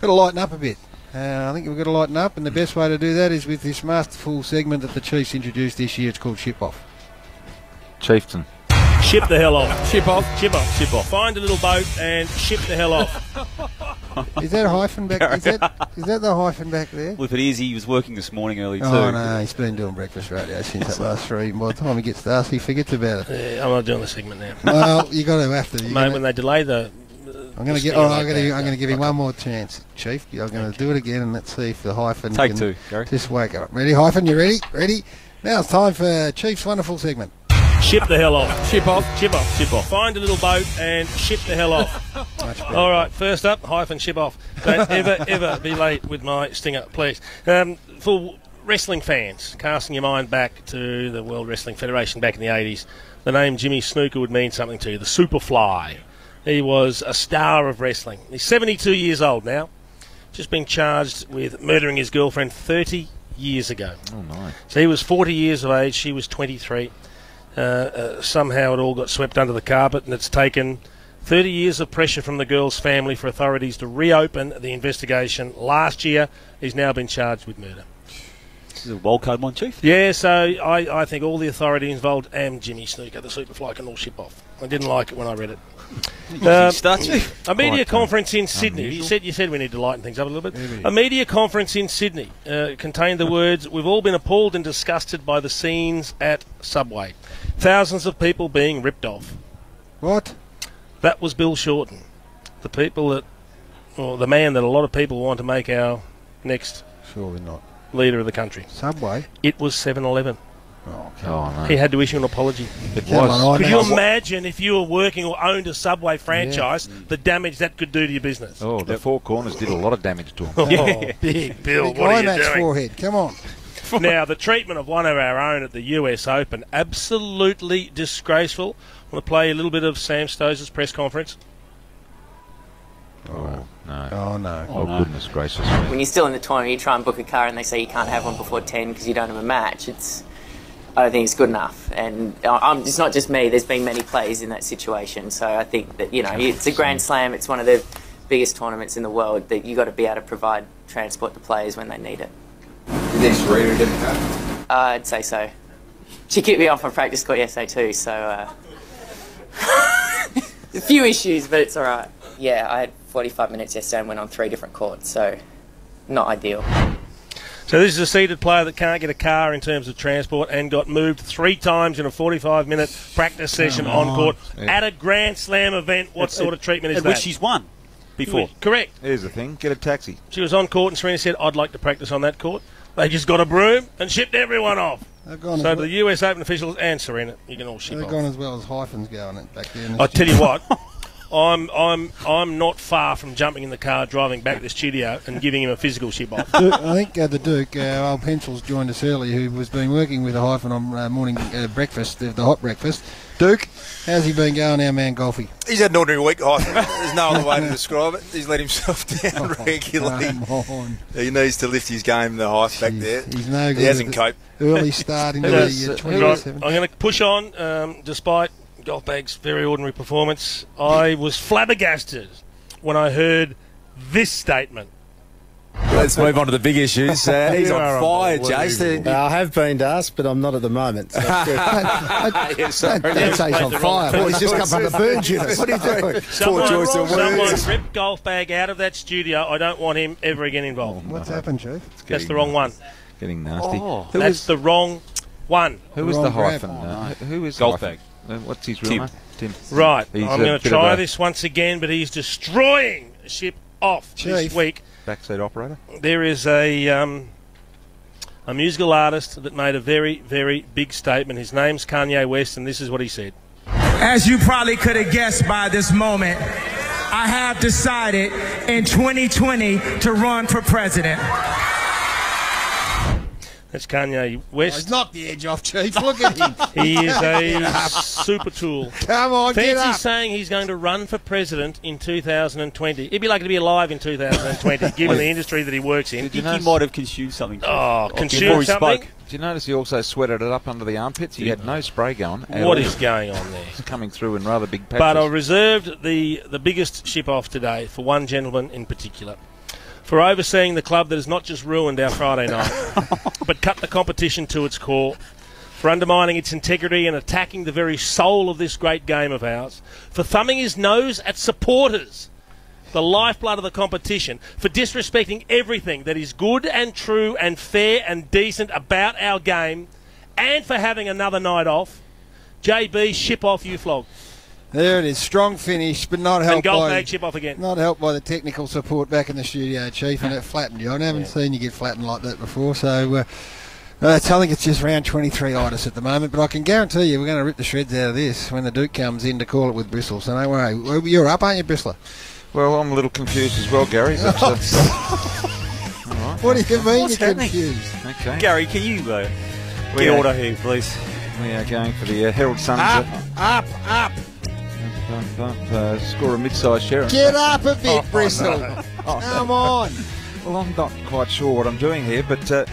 Got to lighten up a bit. I think we've got to lighten up, and the best way to do that is with this masterful segment that the Chiefs introduced this year. It's called Ship Off. Chieftain. Ship the hell off. Ship off. Ship off. Ship off. Find a little boat and ship the hell off. Is that a hyphen back? Is that the hyphen back there? Well, if it is, he was working this morning early too. Oh no, he's been doing breakfast radio since that last 3. By the time he gets to us, he forgets about it. Yeah, I'm not doing the segment now. Well, you got to have to. Mate, when they delay the... I'm going to give him one more chance, Chief. I'm going to do it again, and let's see if the hyphen Take can 2, Gary. Just wake up. Ready, hyphen? You ready? Ready? Now it's time for Chief's wonderful segment. Ship the hell off. Ship off. Ship off. Ship off. Find a little boat and ship the hell off. All right, first up, hyphen ship off. Don't ever be late with my stinger, please. For wrestling fans, casting your mind back to the World Wrestling Federation back in the 80s, the name Jimmy Snuka would mean something to you. The Superfly. He was a star of wrestling. He's 72 years old now. Just been charged with murdering his girlfriend 30 years ago. Oh, nice. So he was 40 years of age. She was 23. Somehow it all got swept under the carpet, and it's taken 30 years of pressure from the girl's family for authorities to reopen the investigation. Last year, he's now been charged with murder. This is a wildcard one, Chief. Yeah, so I think all the authority involved and Jimmy Snuka, the Superfly, can all ship off. I didn't like it when I read it. A media conference in Sydney. You said we need to lighten things up a little bit. A media conference in Sydney contained the words, "We've all been appalled and disgusted by the scenes at Subway. Thousands of people being ripped off." What? That was Bill Shorten, the man that a lot of people want to make our next Surely not. leader of the country. Subway? It was 7-Eleven. Oh, no. He had to issue an apology. It was. Could you imagine if you were working or owned a Subway franchise, the damage that could do to your business? Oh, the Four Corners did a lot of damage to him. Oh, Big Bill, Big what are you IMAX doing? forehead, come on. Now, the treatment of one of our own at the US Open, absolutely disgraceful. I want to play a little bit of Sam Stosur's press conference. Oh, no. Oh, no. Oh, goodness gracious. When you're still in the tournament, you try and book a car and they say you can't have one before 10 because you don't have a match. I don't think it's good enough. And it's not just me. There's been many players in that situation. So I think that, it's a Grand Slam. It's one of the biggest tournaments in the world that you've got to be able to provide transport to players when they need it. Did Serena get the car? I'd say so. She kicked me off my practice court yesterday too, so... a few issues, but it's all right. Yeah, I had 45 minutes yesterday and went on 3 different courts, so not ideal. So this is a seated player that can't get a car in terms of transport and got moved 3 times in a 45-minute practice session on court at a Grand Slam event. What sort of treatment is that? Which she's won before. Correct. Here's the thing, get a taxi. She was on court and Serena said, "I'd like to practice on that court." They just got a broom and shipped everyone off. So the US Open officials and Serena, you can all ship off. They've gone as well as hyphens going back there. I tell you what, I'm not far from jumping in the car, driving back to the studio, and giving him a physical ship off. I think the Duke, our old pencils, joined us earlier, who has been working with a hyphen on morning breakfast, the hot breakfast. Duke, how's he been going, our man Golfy? He's had an ordinary week, hyphen. There's no other way to describe it. He's let himself down regularly. Come on. He needs to lift his game, the hype back there. He's no good. He hasn't coped. Early start into the 27. I'm going to push on, despite Golfbag's very ordinary performance. I was flabbergasted when I heard this statement. Let's move on to the big issues. He's on fire, Jason. I have been asked, but I'm not at the moment. So Don't say he's on fire. Well, he's just come from the burn unit. What are you doing? Someone ripped Golfbag out of that studio. I don't want him ever again involved. What's happened, Chief? That's the wrong one. Getting nasty. That's the wrong one. Who was the hyphen? Who is Golfbag? What's his real name? Tim. Right. He's I'm going to try this once again, but he's destroying the ship off this week. Backseat operator. There is a musical artist that made a very, very big statement. His name's Kanye West, and this is what he said. As you probably could have guessed by this moment, I have decided in 2020 to run for president. That's Kanye West. He's knocked the edge off, Chief. Look at him. He is a super tool. Come on, get up. Fancy's saying he's going to run for president in 2020. He'd be lucky to be alive in 2020, given the industry that he works in. I think he might have consumed something. Consumed something? Did you notice he also sweated it up under the armpits? He had no spray going. What is going on there? It's coming through in rather big patches. But I reserved the biggest ship off today for one gentleman in particular. for overseeing the club that has not just ruined our Friday night, but cut the competition to its core, for undermining its integrity and attacking the very soul of this great game of ours, for thumbing his nose at supporters, the lifeblood of the competition, for disrespecting everything that is good and true and fair and decent about our game, and for having another night off. JB, ship off, you flog. There it is, strong finish, but not helped Gold by bag, ship off again. Not helped by the technical support back in the studio, Chief, and it flattened you. I haven't seen you get flattened like that before, so I think it's just round 23-itis at the moment, but I can guarantee you we're going to rip the shreds out of this when the Duke comes in to call it with Bristol, so don't worry. You're up, aren't you, Bristler? Well, I'm a little confused as well, Gary. But, all right. What do you mean What's you're happening? confused? Okay. Gary, can you get order here, please? We are going for the Herald Suns. Up! Score a mid-sized share. Get up a bit, Bristol. No. Come on. Well, I'm not quite sure what I'm doing here, but